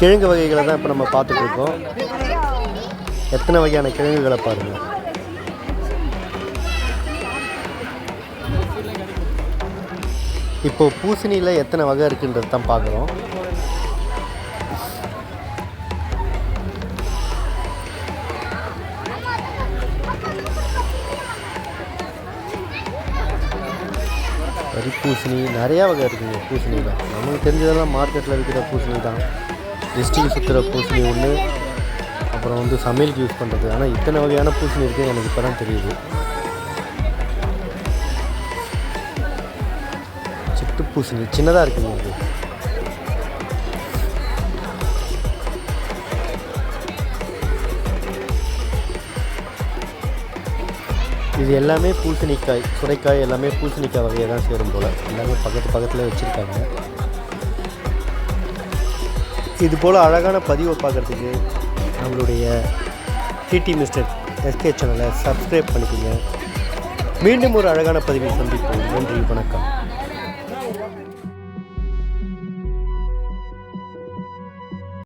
கிழங்கு வகைகளை தான் இப்போ நம்ம பார்த்துட்ருக்கோம். எத்தனை வகையான கிழங்குகளை பாருங்கள். இப்போது பூசணியில் எத்தனை வகை இருக்குன்றது தான் பார்க்குறோம். பூசணி நிறையா வகை இருக்குங்க. பூசணியில் நமக்கு தெரிஞ்சதெல்லாம் மார்க்கெட்டில் விற்கிற பூசணி தான். டிஸ்ட்ரிக்ட் சுற்றுற பூசணி ஒன்று, அப்புறம் வந்து சமையலுக்கு யூஸ் பண்ணுறது. ஆனால் இத்தனை வகையான பூசணி இருக்குது எனக்கு இப்போ தான் தெரியுது. சிட்டு பூசணி சின்னதாக இருக்குங்க அது. இது எல்லாமே பூசணிக்காய், சுரைக்காய் எல்லாமே பூசணிக்காய் வகையை தான் சேரும் போல். எல்லாமே பக்கத்தில் வச்சுருக்காங்க. இது போல் அழகான பதிவை பார்க்குறதுக்கு நம்மளுடைய டிடி மிஸ்டர் எஸ்கே சேனலை சப்ஸ்கிரைப் பண்ணிக்கோங்க. மீண்டும் ஒரு அழகான பதிவை சந்திப்போம். நன்றி, வணக்கம்.